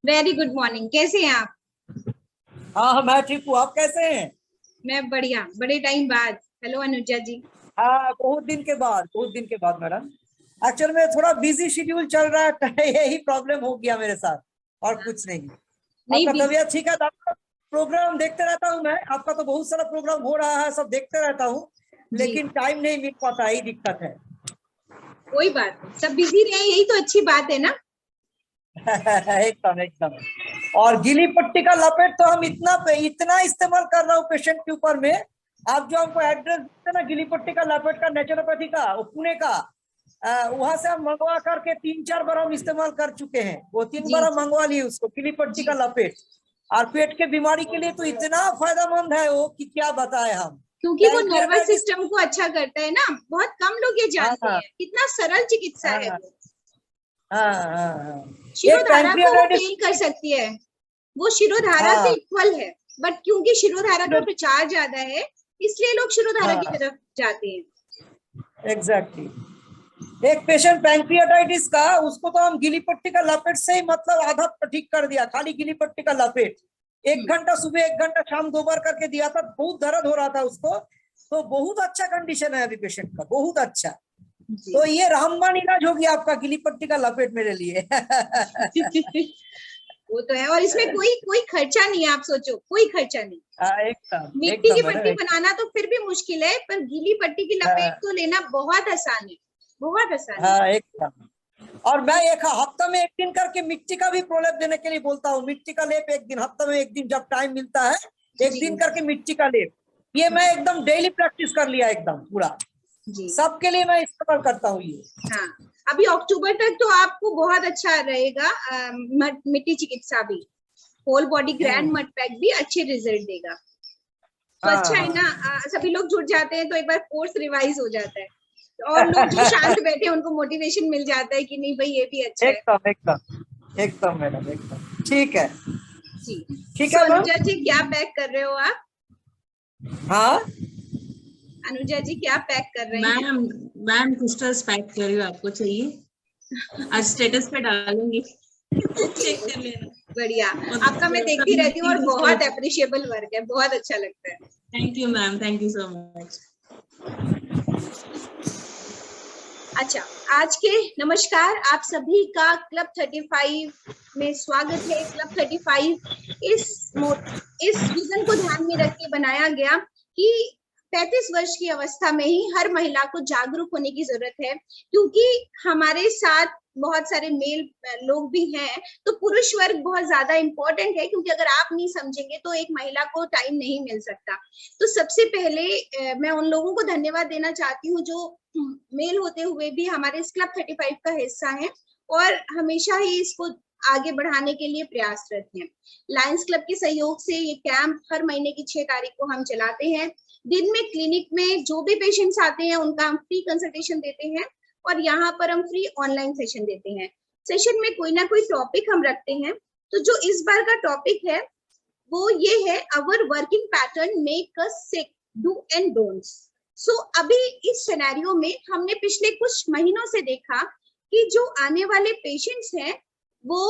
Very good morning. कैसे हैं आप? हाँ, मैं ठीक हूँ। आप कैसे हैं? मैं बढ़िया, बड़े टाइम बाद। हेलो अनुजा जी। हाँ, बहुत दिन के बाद मैडम। एक्चुअल में थोड़ा बिजी शेड्यूल चल रहा है यही प्रॉब्लम हो गया मेरे साथ, और कुछ नहीं। नहीं आपका भी। तबीयत ठीक है? तो आपका प्रोग्राम देखते रहता हूँ मैं। आपका तो बहुत सारा प्रोग्राम हो रहा है, सब देखते रहता हूँ, जी, लेकिन टाइम नहीं मिल पाता, यही दिक्कत है। कोई बात नहीं, सब बिजी रहे, यही तो अच्छी बात है ना। एकदम एकदम। और गीली पट्टी का लपेट तो हम इतना इतना इस्तेमाल कर रहा हूँ पेशेंट के ऊपर में। आप जो हमको एड्रेस देते ना गीली पट्टी का लपेट का, नेचुरोपैथी का, वो पुणे का, वहां से हम मंगवा करके 3-4 बार हम इस्तेमाल कर चुके हैं। वो 3 बार जी हम जी मंगवा लिए उसको, गीली पट्टी का जी। लपेट। और पेट के बीमारी के लिए तो इतना फायदेमंद है वो कि क्या बताएं हम। क्योंकि वो नर्वस पैंक्रियाटाइटिस। सिस्टम को अच्छा करता है ना। बहुत कम लोग ये हाँ जानते हाँ हैं, कितना सरल चिकित्सा है हाँ वो। हाँ हाँ हाँ। एक शिरोधारा को वो पैंक्रियाटाइटिस। फेल कर सकती है। वो शिरोधारा के हाँ इक्वल है। बट क्योंकि शिरोधारा का प्रचार ज्यादा है, इसलिए लोग शिरोधारा की हाँ, तरफ जाते हैं। एग्जैक्टली। एक पेशेंट पैंक्रियाटाइटिस का, उसको तो हम गीली पट्टी का लपेट से ही मतलब आधा ठीक कर दिया, खाली गीली पट्टी का लपेट। एक हम्म, घंटा सुबह, 1 घंटा शाम, 2 बार करके दिया था। बहुत दर्द हो रहा था उसको। तो बहुत अच्छा कंडीशन है अभी पेशेंट का, बहुत अच्छा। जी। तो ये रामबाण इलाज हो गया आपका गिली पट्टी का लपेट मेरे लिए। वो तो है, और इसमें कोई कोई खर्चा नहीं है। आप सोचो, कोई खर्चा नहीं। हाँ, एकदम मिट्टी की एकदम मैडम, पट्टी बनाना तो फिर भी मुश्किल है, पर गीली पट्टी की लपेट हाँ तो लेना बहुत आसान है। बहुत आसान है। हाँ, एकदम। और मैं एक हफ्ता में 1 दिन करके मिट्टी का भी प्रलेप देने के लिए बोलता हूँ। मिट्टी का लेप 1 दिन, हफ्ता में 1 दिन जब टाइम मिलता है, एक जी दिन करके मिट्टी का लेप। ये मैं एकदम डेली प्रैक्टिस कर लिया, एकदम पूरा। जी। सबके लिए मैं इस्तेमाल करता हूँ ये। हाँ, अभी अक्टूबर तक तो आपको बहुत अच्छा रहेगा। मिट्टी चिकित्सा भी, whole body grand mud pack भी अच्छे रिजल्ट देगा। तो हाँ अच्छा है हाँ, ना। सभी लोग जुड़ जाते हैं तो एक बार कोर्स रिवाइज हो जाता है। और लोग जो शांत बैठे हैं उनको मोटिवेशन मिल जाता है कि नहीं भाई, ये भी अच्छा है। एकदम एकदम एकदम मैडम, एकदम ठीक है। जी। ठीक सो है मैम। अनुजा जी, क्या पैक कर रहे हो आप? हाँ, अनुजा जी, क्या पैक कर रहे हैं? मैम मैम क्रिस्टल्स पैक कर रही हूँ, आपको चाहिए? आज स्टेटस पे डालूंगी। ओके चेक कर ओके, लेना। बढ़िया। और आपका मैं सब देखती रहती हूँ और बहुत क्रिस्टल्स। अप्रिशिएबल वर्क है, बहुत अच्छा लगता है। Thank you ma'am, thank you so much. अच्छा, आज के नमस्कार आप सभी का क्लब 35 में स्वागत है। क्लब 35 इस विजन को ध्यान में रख के बनाया गया कि 35 वर्ष की अवस्था में ही हर महिला को जागरूक होने की जरूरत है, क्योंकि हमारे साथ बहुत सारे मेल लोग भी हैं। तो पुरुष वर्ग बहुत ज्यादा इंपॉर्टेंट है, क्योंकि अगर आप नहीं समझेंगे तो एक महिला को टाइम नहीं मिल सकता। तो सबसे पहले मैं उन लोगों को धन्यवाद देना चाहती हूँ जो मेल होते हुए भी हमारे इस क्लब 35 का हिस्सा है और हमेशा ही इसको आगे बढ़ाने के लिए प्रयासरत हैं। लायंस क्लब के सहयोग से ये कैंप हर महीने की 6 तारीख को हम चलाते हैं। दिन में क्लिनिक में जो भी पेशेंट्स आते हैं उनका हम फ्री कंसल्टेशन देते हैं, और यहाँ पर हम फ्री ऑनलाइन सेशन देते हैं। सेशन में कोई ना कोई टॉपिक हम रखते हैं। तो जो इस बार का टॉपिक है वो ये है, our working pattern make us sick, do and don'ts. So अभी इस सिनेरियो में हमने पिछले कुछ महीनों से देखा कि जो आने वाले पेशेंट्स हैं वो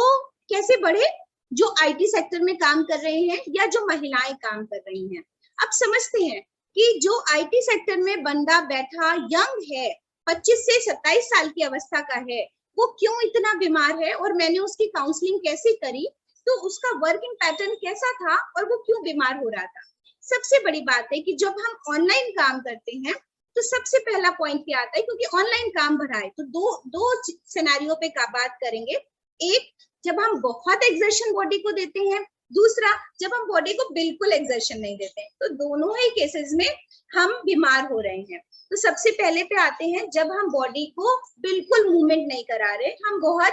कैसे बढ़े, जो आईटी सेक्टर में काम कर रहे हैं या जो महिलाएं काम कर रही हैं। अब समझते हैं कि जो आईटी सेक्टर में बंदा बैठा यंग है, 25 से 27 साल की अवस्था का है, वो क्यों इतना बीमार है और मैंने उसकी काउंसलिंग कैसे करी, तो उसका वर्किंग पैटर्न कैसा था और वो क्यों बीमार हो रहा था। सबसे बड़ी बात है कि जब हम ऑनलाइन काम करते हैं तो सबसे पहला पॉइंट क्या आता है, क्योंकि ऑनलाइन काम बढ़ाए तो दो सिनेरियो पे का बात करेंगे। एक, जब हम बहुत एक्सर्शन बॉडी को देते हैं। दूसरा, जब हम बॉडी को बिल्कुल एक्सर्शन नहीं देते। तो दोनों ही केसेस में हम बीमार हो रहे हैं। तो सबसे पहले पे आते हैं, जब हम बॉडी को बिल्कुल मूवमेंट नहीं करा रहे, हम बहुत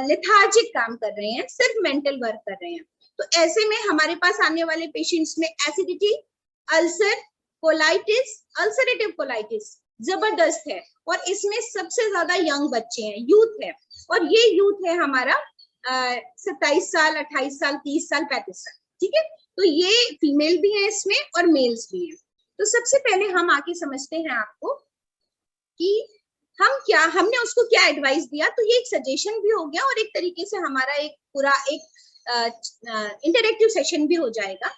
लेथार्जिक काम कर रहे हैं, सिर्फ मेंटल वर्क कर रहे हैं। तो ऐसे में हमारे पास आने वाले पेशेंट्स में acidity, ulcer, colitis, ulcerative colitis जबरदस्त है, और इसमें सबसे ज्यादा यंग बच्चे हैं, यूथ है। और ये यूथ है हमारा 27 साल, 28 साल, 30 साल, 35 साल। ठीक है, तो ये फीमेल भी है इसमें और मेल्स भी हैं। तो सबसे पहले हम आके समझते हैं आपको कि हमने उसको क्या एडवाइस दिया। तो ये एक सजेशन भी हो गया और एक तरीके से हमारा एक पूरा एक इंटरेक्टिव सेशन भी हो जाएगा।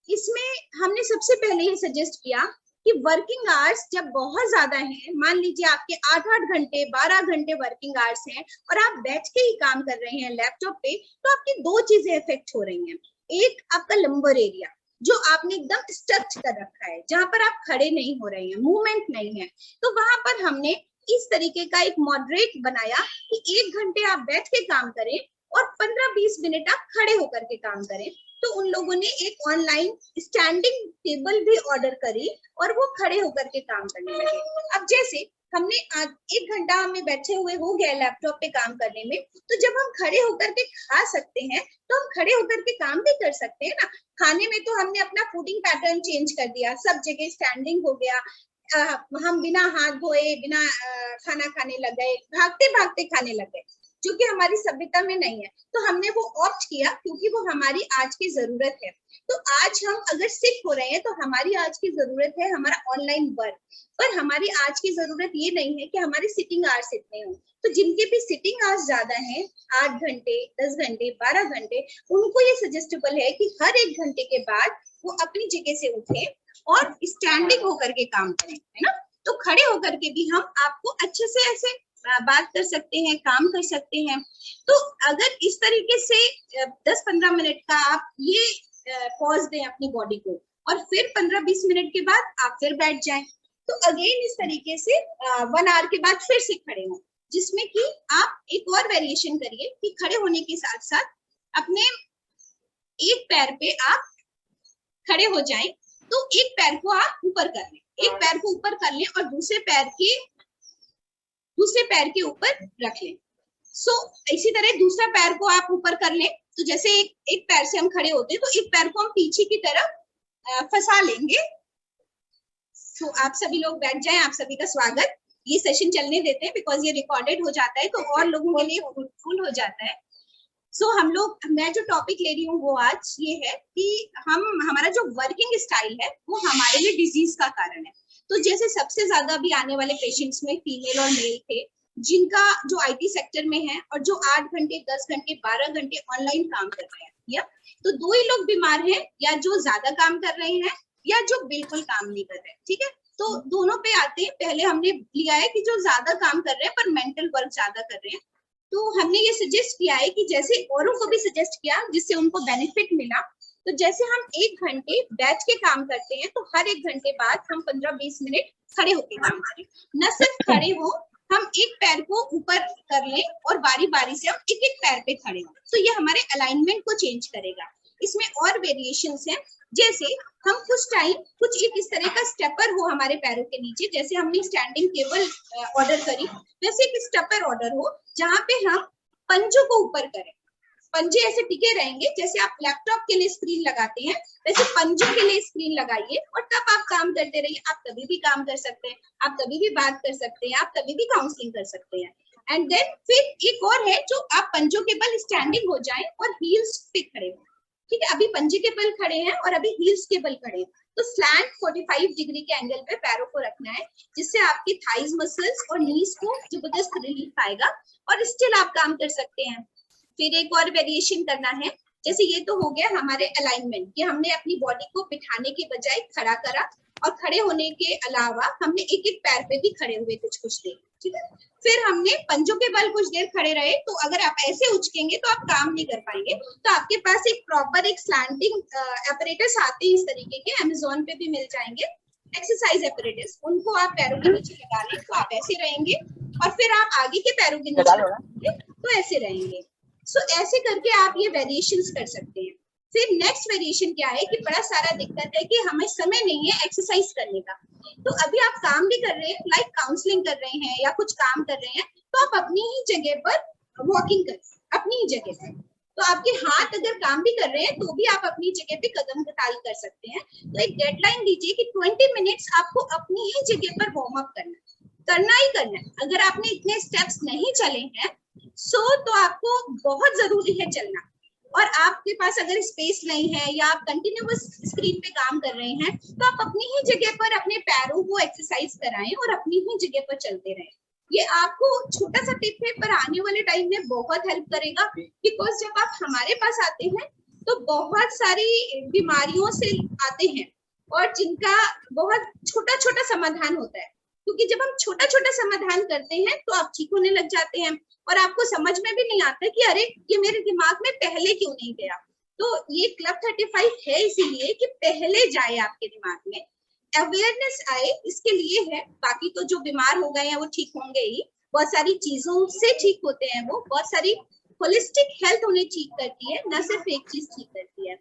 इसमें हमने सबसे पहले ये सजेस्ट किया कि वर्किंग आवर्स जब बहुत ज्यादा हैं, मान लीजिए आपके 8-8 घंटे 12 घंटे वर्किंग आवर्स हैं और आप बैठ के ही काम कर रहे हैं लैपटॉप पे, तो आपकी दो चीजें इफेक्ट हो रही हैं। एक, आपका लंबर एरिया जो आपने एकदम स्ट्रक्च कर रखा है, जहां पर आप खड़े नहीं हो रहे हैं, मूवमेंट नहीं है, तो वहां पर हमने इस तरीके का एक मॉडरेट बनाया कि 1 घंटे आप बैठ के काम करें और 15-20 मिनट आप खड़े होकर के काम करें। तो उन लोगों ने एक ऑनलाइन स्टैंडिंग टेबल भी ऑर्डर करी और वो खड़े होकर के काम करने लगे। अब जैसे हमने आज 1 घंटा हमें बैठे हुए हो गया लैपटॉप पे काम करने में, तो जब हम खड़े होकर के खा सकते हैं तो हम खड़े होकर के काम भी कर सकते हैं ना। खाने में तो हमने अपना फूडिंग पैटर्न चेंज कर दिया, सब जगह स्टैंडिंग हो गया, हम बिना हाथ धोए बिना खाना खाने लग गए, भागते भागते खाने लग गए, जो कि हमारी सभ्यता में नहीं है। तो हमने वो ऑप्ट किया क्योंकि वो हमारी आज की जरूरत है। तो आज हम अगर सिक हो रहे हैं तो हमारी आज की जरूरत है हमारा ऑनलाइन वर्क, पर हमारी आज की जरूरत ये नहीं है कि हमारी सिटिंग आवर्स इतने हो। तो जिनके भी सिटिंग आवर्स ज्यादा हैं, 8 घंटे 10 घंटे 12 घंटे, उनको ये सजेस्टेबल है कि हर 1 घंटे के बाद वो अपनी जगह से उठे और स्टैंडिंग होकर के काम करें, है ना। तो खड़े होकर के भी हम आपको अच्छे से ऐसे बात कर सकते हैं, काम कर सकते हैं। तो अगर इस तरीके से 10-15 मिनट का आप ये पॉज दें अपनी बॉडी को और फिर 15-20 मिनट के बाद आप फिर बैठ जाएं, तो अगेन इस तरीके से 1 आवर के बाद फिर से खड़े हों, जिसमें कि आप एक और वेरिएशन करिए कि खड़े होने के साथ साथ अपने एक पैर पे आप खड़े हो जाएं, तो एक पैर को आप ऊपर कर लें, एक पैर को ऊपर कर लें और दूसरे पैर के ऊपर रख लें। सो इसी तरह दूसरा पैर को आप ऊपर कर लें। तो जैसे एक पैर से हम खड़े होते हैं तो एक पैर को हम पीछे की तरफ फंसा लेंगे। तो आप सभी लोग बैठ जाएं, आप सभी का स्वागत। ये सेशन चलने देते हैं बिकॉज ये रिकॉर्डेड हो जाता है तो और लोगों के लिए फ्रूटफुल हो जाता है। मैं जो टॉपिक ले रही हूँ वो आज ये है कि हमारा जो वर्किंग स्टाइल है वो हमारे लिए डिजीज का कारण है। तो जैसे सबसे ज्यादा भी आने वाले पेशेंट्स में फीमेल और मेल थे, जिनका जो आईटी सेक्टर में है और जो 8 घंटे 10 घंटे 12 घंटे ऑनलाइन काम कर रहे हैं, या तो 2 ही लोग बीमार हैं, या जो ज्यादा काम कर रहे हैं या जो बिल्कुल काम नहीं कर रहे हैं। ठीक है, तो दोनों पे आते हैं। पहले हमने लिया है कि जो ज्यादा काम कर रहे हैं पर मेंटल वर्क ज्यादा कर रहे हैं, तो हमने ये सजेस्ट किया है कि जैसे औरों को भी सजेस्ट किया जिससे उनको बेनिफिट मिला। तो जैसे हम 1 घंटे बैठ के काम करते हैं तो हर 1 घंटे बाद हम 15-20 मिनट खड़े होके काम करें। न सिर्फ खड़े हो, हम एक पैर को ऊपर कर लें और बारी बारी से हम एक एक पैर पे खड़े हो, तो ये हमारे अलाइनमेंट को चेंज करेगा। इसमें और वेरिएशंस हैं, जैसे हम कुछ टाइम कुछ एक इस तरह का स्टेपर हो हमारे पैरों के नीचे, जैसे हमने स्टैंडिंग टेबल ऑर्डर करी वैसे एक स्टेपर ऑर्डर हो जहाँ पे हम पंजों को ऊपर करें। पंजे ऐसे टिके रहेंगे, जैसे आप लैपटॉप के लिए स्क्रीन लगाते हैं वैसे पंजों के लिए स्क्रीन लगाइए और तब आप काम करते रहिए। आप कभी भी काम कर सकते हैं, आप कभी भी बात कर सकते हैं, आप कभी भी काउंसलिंग कर सकते हैं। एंड देन फिर एक और है जो आप पंजों के बल स्टैंडिंग हो जाए और हील्स पे खड़े हो। ठीक है, अभी पंजे के बल खड़े हैं और अभी हील्स के बल खड़े हैं, तो स्लैंट 45 डिग्री के एंगल पे पैरों को रखना है, जिससे आपकी थाइज मसल्स और नीज को जबरदस्त रिलीफ आएगा और स्टिल आप काम कर सकते हैं। फिर एक और वेरिएशन करना है, जैसे ये तो हो गया हमारे अलाइनमेंट कि हमने अपनी बॉडी को बिठाने के बजाय खड़ा करा, और खड़े होने के अलावा हमने एक एक पैर पे भी खड़े हुए कुछ देर। ठीक है, फिर हमने पंजों के बल कुछ देर खड़े रहे, तो अगर आप ऐसे उचकेंगे तो आप काम नहीं कर पाएंगे। तो आपके पास एक प्रॉपर एक स्लैंटिंग एपरेटस आते हैं इस तरीके के, अमेज़न पे भी मिल जाएंगे एक्सरसाइज एपरेटस, उनको आप पैरों के नीचे लगा लें तो आप ऐसे रहेंगे, और फिर आप आगे के पैरों के नीचे लगाएंगे तो ऐसे रहेंगे। सो ऐसे करके आप ये वेरिएशंस कर सकते हैं। फिर नेक्स्ट वेरिएशन क्या है कि बड़ा सारा दिक्कत है कि हमें समय नहीं है एक्सरसाइज करने का। तो अभी आप काम भी कर रहे हैं, लाइक काउंसलिंग कर रहे हैं या कुछ काम कर रहे हैं, तो आप अपनी ही जगह पर वॉकिंग करें, अपनी ही जगह पर। तो आपके हाथ अगर काम भी कर रहे हैं तो भी आप अपनी जगह पे कदम कताल कर सकते हैं। तो एक डेडलाइन दीजिए कि 20 मिनट्स आपको अपनी ही जगह पर वार्म अप करना ही करना है। अगर आपने इतने स्टेप्स नहीं चले हैं तो आपको बहुत जरूरी है चलना। और आपके पास अगर स्पेस नहीं है या आप कंटिन्यूअस स्क्रीन पे काम कर रहे हैं, तो आप अपनी ही जगह पर अपने पैरों को एक्सरसाइज कराएं और अपनी ही जगह पर चलते रहें। ये आपको छोटा सा टिप है पर आने वाले टाइम में बहुत हेल्प करेगा, बिकॉज जब आप हमारे पास आते हैं तो बहुत सारी बीमारियों से आते हैं और जिनका बहुत छोटा छोटा समाधान होता है, क्योंकि जब हम छोटा छोटा समाधान करते हैं तो आप ठीक होने लग जाते हैं और आपको समझ में भी नहीं आता कि अरे ये मेरे दिमाग में पहले क्यों नहीं गया। तो ये क्लब 35 है इसीलिए कि पहले जाए आपके दिमाग में, अवेयरनेस आए, इसके लिए है। बाकी तो जो बीमार हो गए हैं वो ठीक होंगे ही, बहुत सारी चीजों से ठीक होते हैं, वो बहुत सारी होलिस्टिक हेल्थ उन्हें ठीक करती है, न सिर्फ एक चीज ठीक करती है।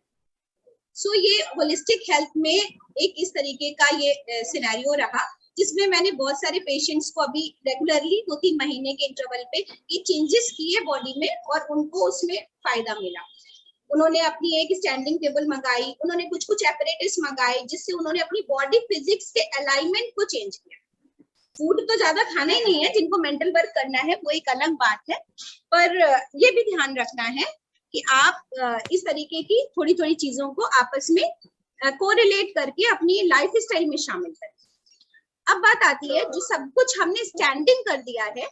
सो ये होलिस्टिक हेल्थ में एक इस तरीके का ये सिनेरियो रहा जिसमें मैंने बहुत सारे पेशेंट्स को अभी रेगुलरली 2-3 महीने के इंटरवल पे ये चेंजेस किए बॉडी में और उनको उसमें फायदा मिला। उन्होंने अपनी एक स्टैंडिंग टेबल मंगाई, उन्होंने कुछ कुछ एपरेटस मंगाए जिससे उन्होंने अपनी बॉडी फिजिक्स के अलाइनमेंट को चेंज किया। फूड तो ज्यादा खाना ही नहीं है, जिनको मेंटल वर्क करना है वो एक अलग बात है, पर ये भी ध्यान रखना है कि आप इस तरीके की थोड़ी थोड़ी चीजों को आपस में कोरिलेट करके अपनी लाइफ स्टाइल में शामिल करें। अब बात आती है, जो सब कुछ हमने स्टैंडिंग कर दिया है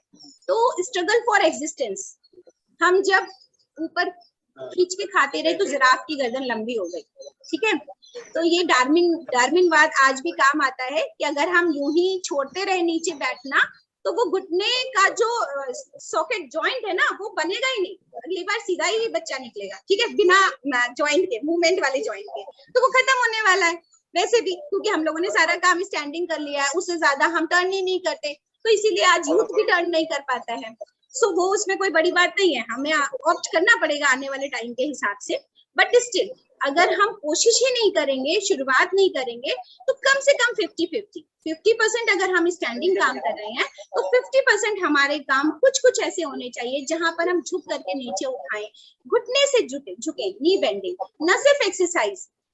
तो स्ट्रगल फॉर एग्जिस्टेंस, हम जब ऊपर खींच के खाते रहे तो जिराफ की गर्दन लंबी हो गई, ठीक है। तो ये डार्विनवाद आज भी काम आता है कि अगर हम यूं ही छोड़ते रहे नीचे बैठना तो वो घुटने का जो सॉकेट जॉइंट है ना वो बनेगा ही नहीं, अगली बार सीधा ही बच्चा निकलेगा, ठीक है, बिना जॉइंट के, मूवमेंट वाले जॉइंट के, तो वो खत्म होने वाला है। वैसे भी क्योंकि हम लोगों ने सारा काम स्टैंडिंग कर लिया है, उससे ज्यादा हम टर्न ही नहीं करते, तो इसीलिए आज यूथ भी टर्न नहीं कर पाता है। सो वो उसमें कोई बड़ी बात नहीं है, हमें ऑप्ट करना पड़ेगा आने वाले टाइम के हिसाब से, बट स्टिल अगर हम कोशिश ही नहीं करेंगे, शुरुआत नहीं करेंगे, तो कम से कम 50% अगर हम स्टैंडिंग काम कर रहे हैं तो 50% हमारे काम कुछ कुछ ऐसे होने चाहिए जहां पर हम झुक करके नीचे उठाएं, घुटने से झुके, नी बेंडिंग, न सिर्फ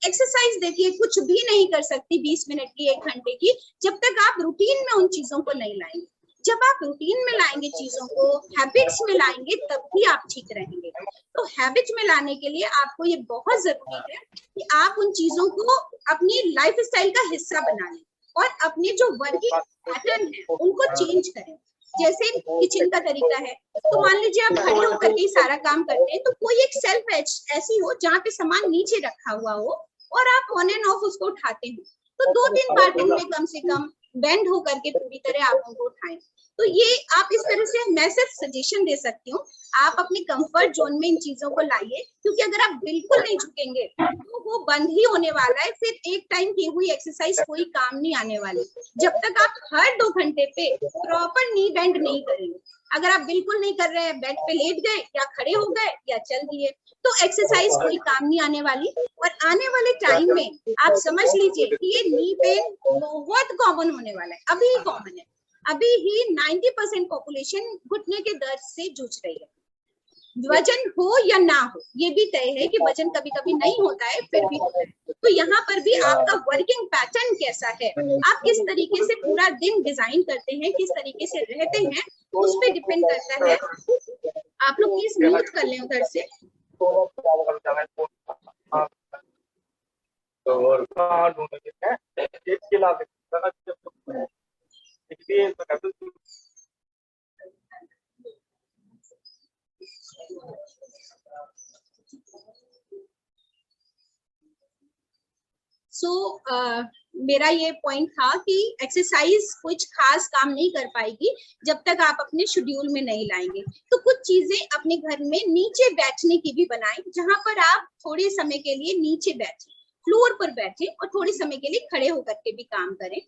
एक्सरसाइज देखिए कुछ भी नहीं कर सकती 20 मिनट की, 1 घंटे की, जब तक आप रूटीन में उन चीजों को नहीं लाएंगे। जब आप रूटीन में लाएंगे चीजों को, हैबिट्स में लाएंगे, तब भी आप ठीक रहेंगे। तो हैबिट में लाने के लिए आपको ये बहुत जरूरी है कि आप उन चीजों को अपनी लाइफ स्टाइल का हिस्सा बना लें और अपने जो वर्किंग पैटर्न है उनको चेंज करें। जैसे किचन का तरीका है, तो मान लीजिए आप खड़े होकर के सारा काम करते हैं, तो कोई एक सेल्फ ऐसी हो जहाँ पे सामान नीचे रखा हुआ हो और आप ऑन एंड ऑफ उसको उठाते हो, तो 2-3 बार दिन में कम से कम बेंड होकर के पूरी तरह आप उनको उठाएं। तो ये आप इस तरह से, मैं सिर्फ सजेशन दे सकती हूँ, आप अपने कंफर्ट जोन में इन चीजों को लाइए, क्योंकि अगर आप बिल्कुल नहीं झुकेंगे तो वो बंद ही होने वाला है, फिर एक टाइम की हुई एक्सरसाइज कोई काम नहीं आने वाली, जब तक आप हर 2 घंटे पे प्रॉपर नी बेंड नहीं करेंगे। अगर आप बिल्कुल नहीं कर रहे हैं, बेड पे लेट गए या खड़े हो गए या चल दिए, तो एक्सरसाइज कोई काम नहीं आने वाली। और आने वाले टाइम में आप समझ लीजिए कि ये नी पेन बहुत कॉमन होने वाला है, अभी ही कॉमन है, अभी ही 90% पॉपुलेशन घुटने के दर्द से जूझ रही है। वजन हो या ना हो, ये भी तय है कि वजन कभी कभी नहीं होता है, फिर भी होता है। तो यहाँ पर भी आपका वर्किंग पैटर्न कैसा है, आप किस तरीके से पूरा दिन डिजाइन करते हैं, किस तरीके से रहते हैं, उस पर डिपेंड करता है। आप लोग प्लीज म्यूट कर लें उधर से। मेरा ये पॉइंट था कि एक्सरसाइज कुछ खास काम नहीं कर पाएगी जब तक आप अपने शेड्यूल में नहीं लाएंगे। तो कुछ चीजें अपने घर में नीचे बैठने की भी बनाएं, जहां पर आप थोड़े समय के लिए नीचे बैठे, फ्लोर पर बैठे और थोड़े समय के लिए खड़े होकर के भी काम करें।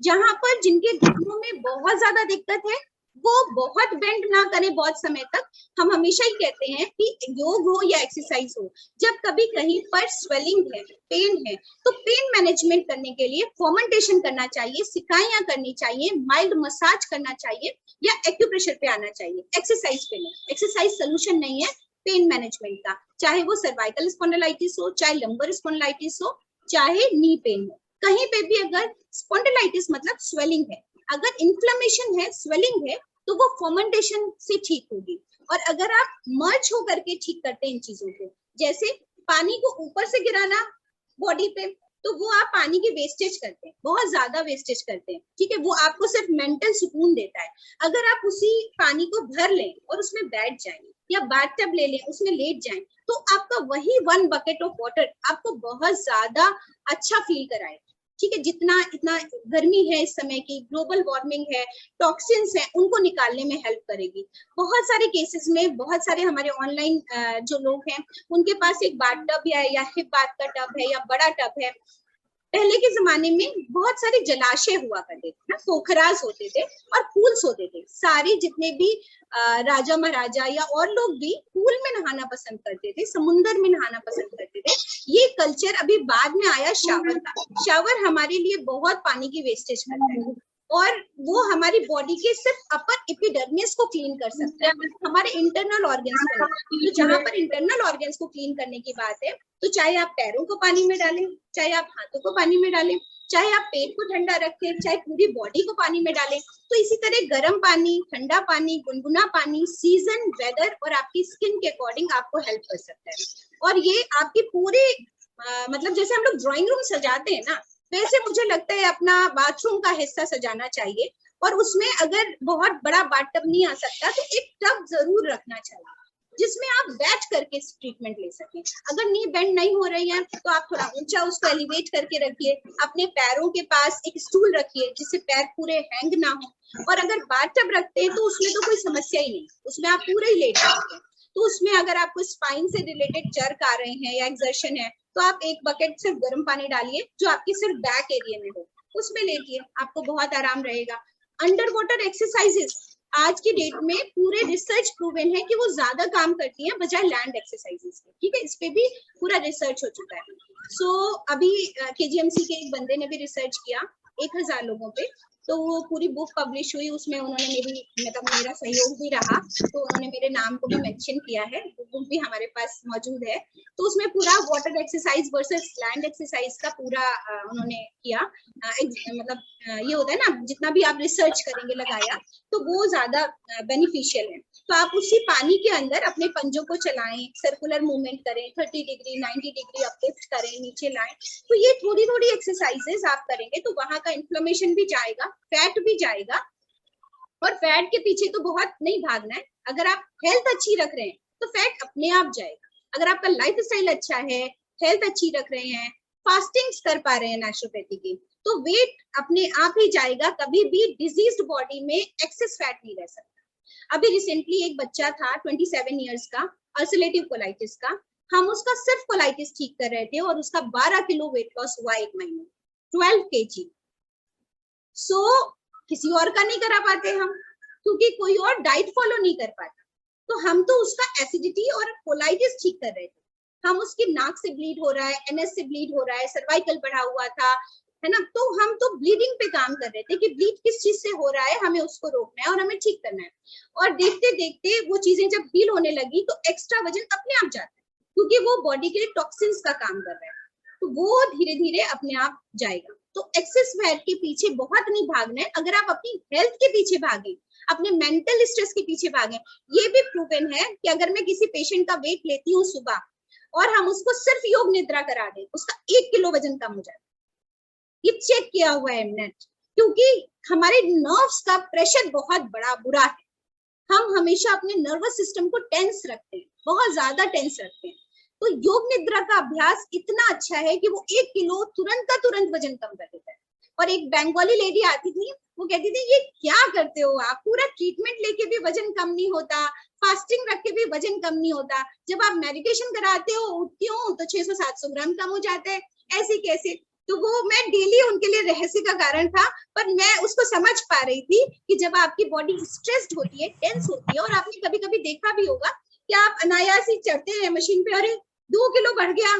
जहां पर जिनके घुटनों में बहुत ज्यादा दिक्कत है वो बहुत बेंड ना करें बहुत समय तक। हम हमेशा ही कहते हैं कि योग हो या एक्सरसाइज हो, जब कभी कहीं पर स्वेलिंग है, पेन है, तो पेन मैनेजमेंट करने के लिए फर्मेंटेशन करना चाहिए, सिकाइयां करनी चाहिए, माइल्ड मसाज करना चाहिए या एक्यूप्रेशर पे आना चाहिए, एक्सरसाइज पे नहीं। एक्सरसाइज सोल्यूशन नहीं है पेन मैनेजमेंट का, चाहे वो सर्वाइकल स्पॉन्डिलाइटिस हो, चाहे लंबर स्पॉन्डिलाइटिस हो, चाहे नी पेन हो। कहीं पे भी अगर स्पॉन्डिलाइटिस मतलब स्वेलिंग है, अगर इन्फ्लेमेशन है, स्वेलिंग है, तो वो फर्मेंटेशन से ठीक होगी। और अगर आप मर्ज होकर के ठीक करते हैं इन चीजों को, जैसे पानी को ऊपर से गिराना बॉडी पे, तो वो आप पानी की वेस्टेज करते हैं, बहुत ज्यादा वेस्टेज करते हैं, ठीक है। वो आपको सिर्फ मेंटल सुकून देता है। अगर आप उसी पानी को भर लें और उसमें बैठ जाएं या बाथटब ले लें, उसमें लेट जाएं, तो आपका वही 1 बकेट ऑफ वाटर आपको बहुत ज्यादा अच्छा फील कराएगा, ठीक है। जितना इतना गर्मी है इस समय की, ग्लोबल वार्मिंग है, टॉक्सिन्स हैं, उनको निकालने में हेल्प करेगी। बहुत सारे केसेस में, बहुत सारे हमारे ऑनलाइन जो लोग हैं उनके पास एक बाथ टब या हिप बाथ का टब है या बड़ा टब है। पहले के जमाने में बहुत सारे जलाशय हुआ करते थे ना, पोखराज होते थे और पूल्स होते थे। सारे जितने भी राजा महाराजा या और लोग भी पूल में नहाना पसंद करते थे, समुन्द्र में नहाना पसंद करते थे। ये कल्चर अभी बाद में आया शावर का। शावर हमारे लिए बहुत पानी की वेस्टेज करता है और वो हमारी बॉडी के सिर्फ अपर एपिडर्मिस को क्लीन कर सकता है, हमारे इंटरनल ऑर्गन्स को नहीं। तो जहां पर इंटरनल ऑर्गन्स को क्लीन करने की बात है, तो चाहे आप पैरों को पानी में डालें, चाहे आप हाथों को पानी में डालें, चाहे आप पेट को ठंडा रखें, चाहे पूरी बॉडी को पानी में डालें, तो इसी तरह गर्म पानी, ठंडा पानी, गुनगुना पानी, सीजन, वेदर और आपकी स्किन के अकॉर्डिंग आपको हेल्प कर सकता है। और ये आपकी पूरे मतलब जैसे हम लोग ड्राइंग रूम सजाते हैं ना, वैसे मुझे लगता है अपना बाथरूम का हिस्सा सजाना चाहिए। और उसमें अगर बहुत बड़ा बाथटब नहीं आ सकता तो एक टब जरूर रखना चाहिए जिसमें आप बैठ करके ट्रीटमेंट ले सकें। अगर नी बेंड नहीं हो रही है तो आप थोड़ा ऊंचा उसको एलिवेट करके रखिए, अपने पैरों के पास एक स्टूल रखिए जिससे पैर पूरे हैंग ना हो। और अगर बाथटब रखते हैं तो उसमें तो कोई समस्या ही नहीं, उसमें आप पूरे ही लेट सकते हैं। तो उसमें अगर आपको स्पाइन से रिलेटेड जर्क आ रहे हैं या एक्सर्शन है, तो आप एक बकेट सिर्फ गर्म पानी डालिए जो आपकी सिर्फ बैक एरिया में हो, उसमें लेटिए, आपको बहुत आराम रहेगा। अंडर वाटर एक्सरसाइजेस आज की डेट में पूरे रिसर्च प्रूवन है कि वो ज्यादा काम करती हैं बजाय लैंड एक्सरसाइजेस के, ठीक है। इस पे भी पूरा रिसर्च हो चुका है। सो अभी केजीएमसी के एक बंदे ने भी रिसर्च किया 1000 लोगों पे, तो वो पूरी बुक पब्लिश हुई। उसमें उन्होंने मेरा सहयोग भी रहा, तो उन्होंने मेरे नाम को भी मेंशन किया है, बुक भी हमारे पास मौजूद है। तो उसमें पूरा water exercise versus land exercise का पूरा उन्होंने किया। मतलब ये होता है ना, जितना भी आप रिसर्च करेंगे लगाया तो वो ज्यादा बेनिफिशियल है। तो आप उसी पानी के अंदर अपने पंजों को चलाएं, सर्कुलर मूवमेंट करें, 30 डिग्री 90 डिग्री अपलिफ्ट करें, नीचे लाएं। तो ये थोड़ी थोड़ी एक्सरसाइजेस आप करेंगे तो वहां का इन्फ्लेमेशन भी जाएगा, फैट भी जाएगा। और फैट के पीछे तो बहुत नहीं भागना है। अगर आप हेल्थ अच्छी रख रहे हैं तो फैट अपने आप जाएगा। अगर आपका लाइफ स्टाइल अच्छा है, हेल्थ अच्छी रख रहे हैं, फास्टिंग्स कर पा रहे हैं नेचुरोपैथी की, तो वेट अपने आप ही जाएगा। कभी भी डिजीज्ड बॉडी में एक्सेस फैट नहीं रह सकता। अभी रिसेंटली एक बच्चा था 27 इयर्स का, अल्सरेटिव कोलाइटिस का। हम उसका सिर्फ कोलाइटिस ठीक कर रहे थे और उसका 12 किलो वेट लॉस हुआ एक महीने, 12 kg। सो किसी और का नहीं करा पाते हम, क्योंकि कोई और डाइट फॉलो नहीं कर पाता। तो हम तो उसका एसिडिटी और कोलाइटिस ठीक कर रहे थे। हम उसकी नाक से ब्लीड हो रहा है, एनएस से ब्लीड हो रहा है, सर्वाइकल बढ़ा हुआ था, है ना। तो हम तो ब्लीडिंग पे काम कर रहे थे कि ब्लीड किस चीज से हो रहा है, हमें उसको रोकना है और हमें ठीक करना है। और देखते देखते वो चीजें जब हील होने लगी तो एक्स्ट्रा वजन अपने आप जाता है, क्योंकि वो बॉडी के लिए टॉक्सिन्स का काम कर रहा है। तो वो धीरे धीरे अपने आप जाएगा। तो एक्सेस फैट के पीछे बहुत नहीं भागना है। अगर आप अपनी हेल्थ के पीछे भागे, अपने मेंटल स्ट्रेस के पीछे भागे, ये भी प्रूवन है कि अगर मैं किसी पेशेंट का वेट लेती हूँ सुबह और हम उसको सिर्फ योग निद्रा करा दें, उसका 1 किलो वजन कम हो जाता है। ये चेक किया हुआ है नेट, क्योंकि हमारे नर्व्स का प्रेशर बहुत बड़ा बुरा है। हम हमेशा अपने नर्वस सिस्टम को टेंस रखते हैं, बहुत ज्यादा टेंस रखते हैं। तो योग निद्रा का अभ्यास इतना अच्छा है कि वो 1 किलो तुरंत का तुरंत वजन कम कर देता है। और एक बंगाली लेडी आती थी, वो कहती थी ये क्या करते हो आप, पूरा ट्रीटमेंट लेके भी वजन कम नहीं होता, फास्टिंग रख के भी वजन कम नहीं होता, जब आप मेडिटेशन कराते हो उठती हो तो 600-700 ग्राम कम हो जाता है, ऐसे कैसे। तो वो मैं डेली उनके लिए रहस्य का कारण था, पर मैं उसको समझ पा रही थी कि जब आपकी बॉडी स्ट्रेस्ड होती है, टेंस होती है, और आपने कभी कभी देखा भी होगा कि आप अनायास ही चढ़ते हैं मशीन पे, अरे 2 किलो बढ़ गया,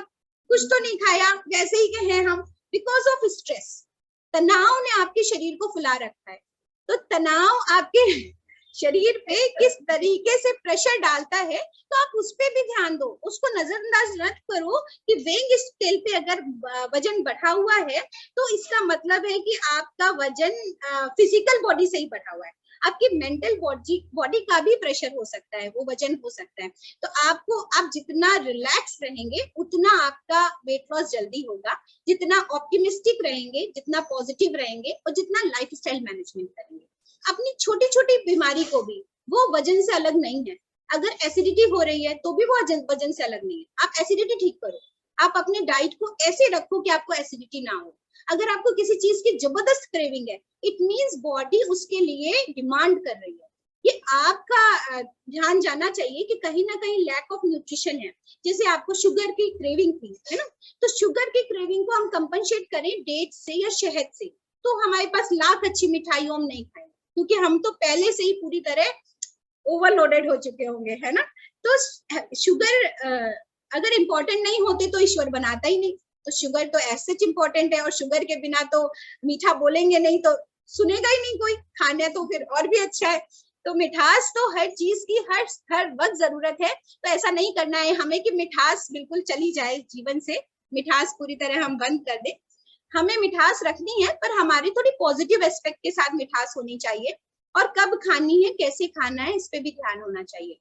कुछ तो नहीं खाया, वैसे ही के हैं हम, बिकॉज ऑफ स्ट्रेस। तनाव ने आपके शरीर को फुला रखा है। तो तनाव आपके शरीर पे किस तरीके से प्रेशर डालता है, तो आप उस पे भी ध्यान दो, उसको नजरअंदाज मत करो कि वेइंग स्केल पे अगर वजन बढ़ा हुआ है तो इसका मतलब है कि आपका वजन फिजिकल बॉडी से ही बढ़ा हुआ है। आपकी मेंटल बॉडी का भी प्रेशर हो सकता है, वो वजन हो सकता है। तो आप जितना रिलैक्स रहेंगे उतना आपका वेट लॉस जल्दी होगा, जितना ऑप्टिमिस्टिक रहेंगे, जितना पॉजिटिव रहेंगे और जितना लाइफस्टाइल मैनेजमेंट करेंगे। अपनी छोटी छोटी बीमारी को भी, वो वजन से अलग नहीं है। अगर एसिडिटी हो रही है तो भी वो वजन से अलग नहीं है। आप एसिडिटी ठीक करो, आप अपने डाइट को ऐसे रखो कि आपको एसिडिटी ना हो। अगर आपको किसी चीज की जबरदस्त क्रेविंग है, इट मींस बॉडी उसके लिए डिमांड कर रही है। ये आपका ध्यान जाना चाहिए कि कहीं ना कहीं लैक ऑफ न्यूट्रिशन है। जैसे आपको शुगर की क्रेविंग थी, है ना, तो शुगर की क्रेविंग को हम कंपनसेट करें डेट से या शहद से, तो हमारे पास लाख अच्छी मिठाई हम नहीं खाएंगे, क्योंकि हम तो पहले से ही पूरी तरह ओवरलोडेड हो चुके होंगे, है ना। तो शुगर अगर इम्पोर्टेंट नहीं होते तो ईश्वर बनाता ही नहीं। तो शुगर तो ऐसे इम्पोर्टेंट है, और शुगर के बिना तो मीठा बोलेंगे नहीं तो सुनेगा ही नहीं कोई, खाना तो फिर और भी अच्छा है। तो मिठास तो हर चीज की हर वक्त जरूरत है। तो ऐसा नहीं करना है हमें कि मिठास बिल्कुल चली जाए जीवन से, मिठास पूरी तरह हम बंद कर दें। हमें मिठास रखनी है, पर हमारी थोड़ी पॉजिटिव एस्पेक्ट के साथ मिठास होनी चाहिए, और कब खानी है, कैसे खाना है, इस पे भी ध्यान होना चाहिए।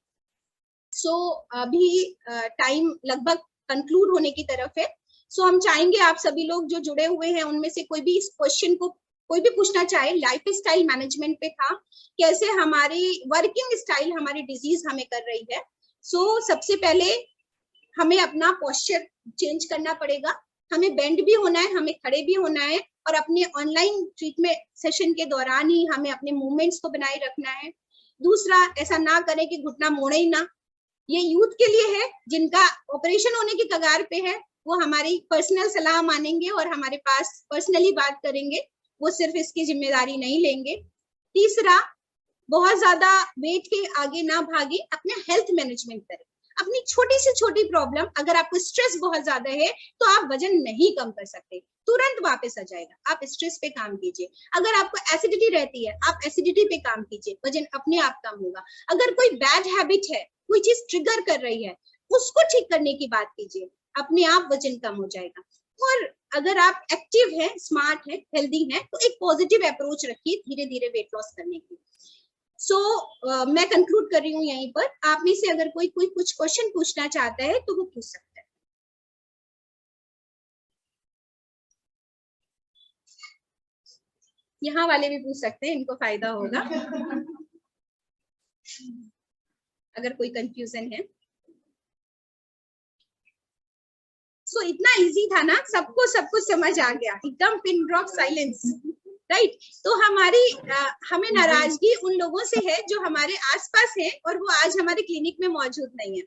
सो अभी टाइम लगभग कंक्लूड होने की तरफ है। सो हम चाहेंगे आप सभी लोग जो जुड़े हुए हैं उनमें से कोई भी इस क्वेश्चन को कोई भी पूछना चाहे, लाइफ स्टाइल मैनेजमेंट पे था, कैसे हमारी वर्किंग स्टाइल हमारी डिजीज हमें कर रही है। सो सबसे पहले हमें अपना पोस्चर चेंज करना पड़ेगा, हमें बेंड भी होना है, हमें खड़े भी होना है, और अपने ऑनलाइन ट्रीटमेंट सेशन के दौरान ही हमें अपने मूवमेंट्स को बनाए रखना है। दूसरा, ऐसा ना करें कि घुटना मोड़े ही ना। ये यूथ के लिए है, जिनका ऑपरेशन होने की कगार पे है, वो हमारी पर्सनल सलाह मानेंगे और हमारे पास पर्सनली बात करेंगे, वो सिर्फ इसकी जिम्मेदारी नहीं लेंगे। तीसरा, बहुत ज्यादा वेट के आगे ना भागे, अपने हेल्थ मैनेजमेंट करें। अपनी छोटी से छोटी प्रॉब्लम, अगर आपको स्ट्रेस बहुत ज्यादा है तो आप वजन नहीं कम कर सकते, तुरंत वापस आ जाएगा। आप स्ट्रेस पे काम कीजिए। अगर आपको एसिडिटी रहती है, आप एसिडिटी पे काम कीजिए, वजन अपने आप कम होगा। अगर कोई बैड हैबिट है, कोई चीज ट्रिगर कर रही है, उसको ठीक करने की बात कीजिए, अपने आप वजन कम हो जाएगा। और अगर आप एक्टिव हैं, स्मार्ट हैं, हेल्दी हैं, तो एक पॉजिटिव अप्रोच रखिए धीरे धीरे वेट लॉस करने की। सो मैं कंक्लूड कर रही हूँ यहीं पर। आप में से अगर कोई कुछ क्वेश्चन पूछना चाहता है तो वो पूछ सकता है। यहाँ वाले भी पूछ सकते हैं, इनको फायदा होगा अगर कोई कंफ्यूजन है। सो इतना इजी था ना, सबको सब कुछ समझ आ गया, एकदम पिन ड्रॉप साइलेंस, राइट। तो हमें नाराजगी उन लोगों से है जो हमारे आसपास है और वो आज हमारे क्लिनिक में मौजूद नहीं है।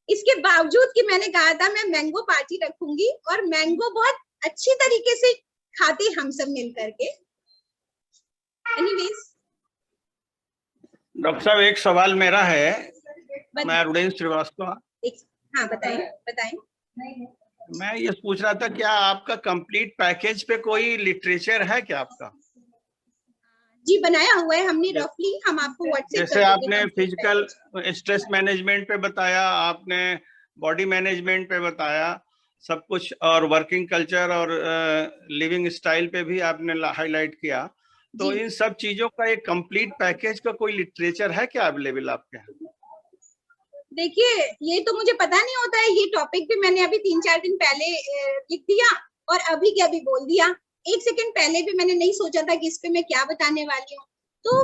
इसके बावजूद कि मैंने कहा था मैं मैंगो पार्टी रखूंगी, और मैंगो बहुत अच्छी तरीके से खाते हम सब मिल करके। एनीवेज, डॉक्टर साहब एक सवाल मेरा है, मैं अरुण श्रीवास्तव। हाँ बताएं। मैं ये पूछ रहा था, क्या आपका कंप्लीट पैकेज पे कोई लिटरेचर है क्या आपका? जी बनाया हुआ है हमने रफली, हम आपको व्हाट्सएप जैसे आपने फिजिकल स्ट्रेस मैनेजमेंट पे बताया, आपने बॉडी मैनेजमेंट पे बताया सब कुछ, और वर्किंग कल्चर और लिविंग स्टाइल पे भी आपने हाईलाइट किया, तो इन सब चीजों का एक कंप्लीट पैकेज का कोई लिटरेचर है क्या अवेलेबल आपके यहाँ? देखिए, ये तो मुझे पता नहीं होता है, ये टॉपिक भी मैंने अभी 3-4 दिन पहले लिख दिया और अभी के अभी बोल दिया। 1 सेकंड पहले भी मैंने नहीं सोचा था कि इस पे मैं क्या बताने वाली हूँ। तो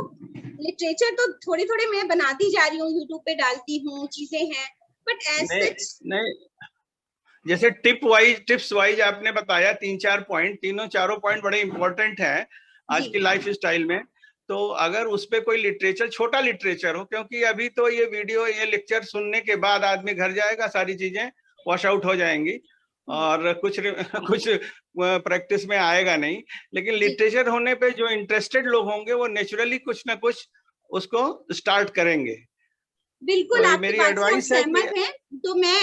लिटरेचर तो थोड़े थोड़े मैं बनाती जा रही हूँ, यूट्यूब पे डालती हूँ, चीजें हैं, बट एज सच नहीं, जैसे टिप्स वाइज आपने बताया 3-4 पॉइंट, चारों पॉइंट बड़े इंपॉर्टेंट हैं आज की लाइफ स्टाइल में। तो अगर उस पे कोई लिटरेचर, छोटा लिटरेचर हो, क्योंकि अभी तो ये वीडियो, ये लेक्चर सुनने के बाद आदमी घर जाएगा, सारी चीजें वॉश आउट हो जाएंगी और कुछ प्रैक्टिस में आएगा नहीं। लेकिन लिटरेचर होने पे जो इंटरेस्टेड लोग होंगे वो नेचुरली कुछ ना कुछ उसको स्टार्ट करेंगे। बिल्कुल, तो आपकी बात से हम सहमत हैं। तो मैं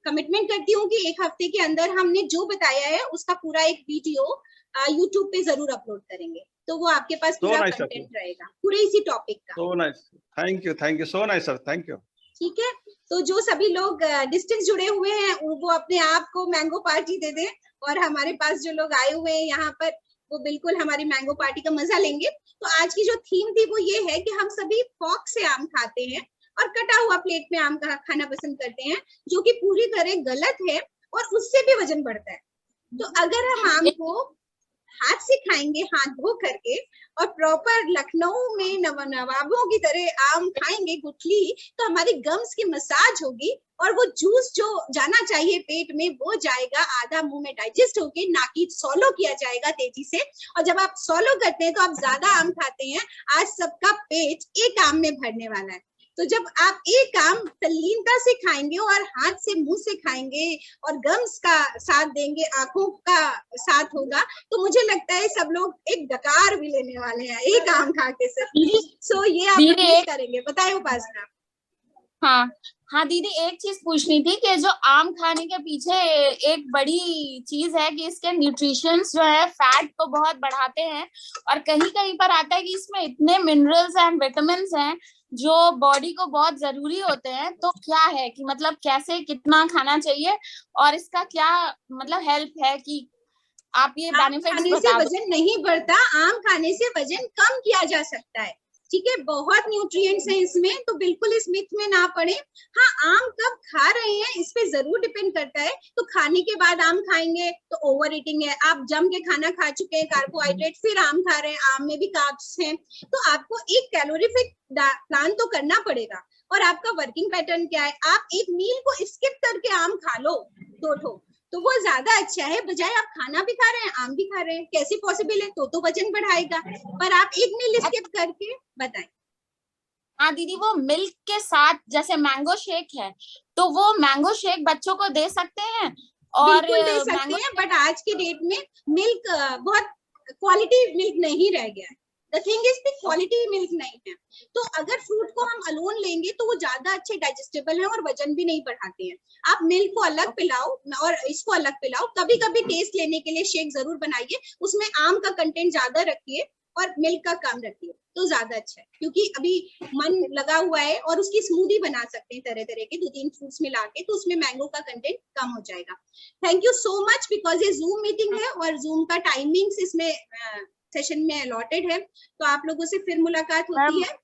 कमिटमेंट करती हूँ कि 1 हफ्ते के अंदर हमने जो बताया है उसका पूरा एक वीडियो यूट्यूब पे जरूर अपलोड करेंगे, तो वो आपके पास पूरा कंटेंट रहेगा पूरे इसी टॉपिक का। So nice, thank you so nice sir, thank you. ठीक है, तो जो सभी लोग डिस्टेंस जुड़े हुए हैं वो अपने आप को मैंगो पार्टी दे दें, और हमारे पास जो लोग आए हुए हैं यहाँ पर वो बिल्कुल हमारी मैंगो पार्टी का मजा लेंगे। तो आज की जो थीम थी वो ये है कि हम सभी फॉक से आम खाते हैं और कटा हुआ प्लेट में आम का खाना पसंद करते हैं, जो कि पूरी तरह गलत है और उससे भी वजन बढ़ता है। तो अगर हम आम को हाथ से खाएंगे, हाथ धो करके, और प्रॉपर लखनऊ में नवाबों की तरह आम खाएंगे गुठली, तो हमारी गम्स की मसाज होगी और वो जूस जो जाना चाहिए पेट में वो जाएगा, आधा मुंह में डाइजेस्ट होके, ना कि सॉलो किया जाएगा तेजी से। और जब आप सॉलो करते हैं तो आप ज्यादा आम खाते हैं। आज सबका पेट एक आम में भरने वाला है। तो जब आप एक आम तल्लीनता से खाएंगे और हाथ से मुंह से खाएंगे और गम्स का साथ देंगे, आंखों का साथ होगा, तो मुझे लगता है सब लोग एक डकार भी लेने वाले हैं एक आम खा के सर। सो ये आप लोग करेंगे, बताए उपासना। हाँ दीदी, एक चीज पूछनी थी कि जो आम खाने के पीछे एक बड़ी चीज है कि इसके न्यूट्रिशंस जो है फैट को बहुत बढ़ाते हैं, और कहीं कहीं पर आता है कि इसमें इतने मिनरल्स एंड विटामिन्स हैं जो बॉडी को बहुत जरूरी होते हैं। तो क्या है कि मतलब कैसे कितना खाना चाहिए और इसका क्या मतलब हेल्प है कि आप ये बेनिफिट्स खाने से वजन नहीं बढ़ता, आम खाने से वजन कम किया जा सकता है। ठीक है, बहुत न्यूट्रिएंट्स हैं इसमें, तो बिल्कुल इस मिथ में ना पड़े। हाँ, आम कब खा रहे हैं इस पे जरूर डिपेंड करता है। तो खाने के बाद आम खाएंगे तो ओवर ईटिंग है। आप जम के खाना खा चुके हैं, कार्बोहाइड्रेट, फिर आम खा रहे हैं, आम में भी कार्ब्स हैं, तो आपको एक कैलोरीफिक प्लान तो करना पड़ेगा। और आपका वर्किंग पैटर्न क्या है? आप एक मील को स्किप करके आम खा लो 2 तो वो ज्यादा अच्छा है, बजाय आप खाना भी खा रहे हैं आम भी खा रहे हैं। कैसे पॉसिबल है? तो वजन बढ़ाएगा, पर आप एक मील स्किप करके बताएं। हाँ दीदी, वो मिल्क के साथ जैसे मैंगो शेक है, तो वो मैंगो शेक बच्चों को दे सकते हैं? और बिल्कुल दे सकते हैं, बट आज की डेट में मिल्क बहुत क्वालिटी मिल्क नहीं रह गया है। The thing is the quality milk नहीं है। तो अगर फ्रूट को हम अलोन लेंगे तो वो ज्यादा अच्छे डाइजेस्टेबल है और वजन भी नहीं बढ़ाते हैं। आप मिल्क को अलग पिलाओ और इसको अलग पिलाओ। कभी कभी टेस्ट लेने के लिए शेक जरूर बनाइए, उसमें आम का कंटेंट ज्यादा रखिए और मिल्क का कम रखिए तो ज्यादा अच्छा है। क्योंकि अभी मन लगा हुआ है और उसकी स्मूदी बना सकते हैं तरह तरह के 2-3 फ्रूट्स मिला के, तो उसमें मैंगो का कंटेंट कम हो जाएगा। Thank you so much, because ये जूम मीटिंग है और जूम का टाइमिंग्स इसमें सेशन में अलॉटेड है, तो आप लोगों से फिर मुलाकात होती है।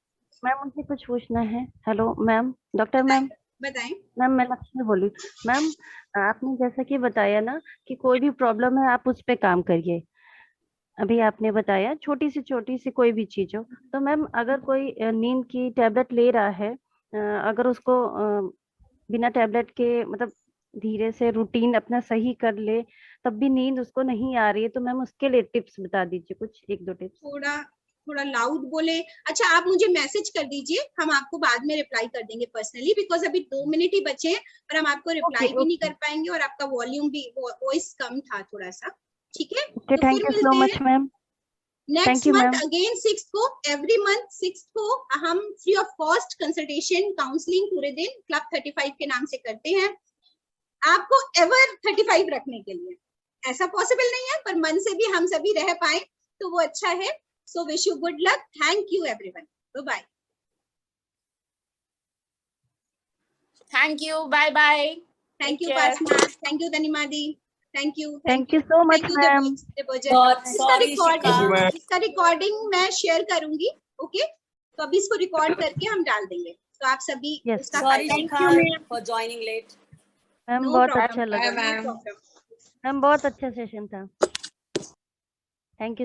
मैम मुझे कुछ पूछना है। Hello ma'am, doctor ma'am. बताएं। मैम मैं लक्ष्मी बोली। मैम आपने जैसा कि बताया ना कि कोई भी प्रॉब्लम है आप उस पे काम करिए। अभी आपने बताया छोटी सी कोई भी चीज हो, तो मैम अगर कोई नींद की टैबलेट ले रहा है, अगर उसको बिना टैबलेट के मतलब धीरे से रूटीन अपना सही कर ले, तब भी नींद उसको नहीं आ रही है, तो मैम उसके लिए टिप्स बता दीजिए कुछ 1-2 टिप्स। थोड़ा लाउड बोले। अच्छा, आप मुझे मैसेज कर दीजिए, हम आपको बाद में रिप्लाई कर देंगे पर्सनली, बिकॉज अभी 2 मिनट ही बचे हैं और हम आपको रिप्लाई भी नहीं कर पाएंगे और आपका वॉल्यूम भी, वॉइस कम था थोड़ा सा। ठीक है, तो thank you so much ma'am. Next month again 6 को, एवरी मंथ 6 को हम free of cost consultation counselling पूरे दिन क्लब 35 के नाम से करते हैं, आपको एवर 35 रखने के लिए। ऐसा पॉसिबल नहीं है, पर मन से भी हम सभी रह पाए तो वो अच्छा है। So wish you good luck. Thank you everyone, bye bye. Thank you, bye bye. Thank you Pasna, thank you Tanima di, thank you so much ma'am. इसका रिकॉर्डिंग मैं शेयर करूंगी, ओके? तो अभी इसको रिकॉर्ड करके हम डाल देंगे, तो आप सभी इसका फॉर जॉइनिंग लेट। मैम बहुत अच्छा लगा मैम, बहुत अच्छा सेशन था। Thank you so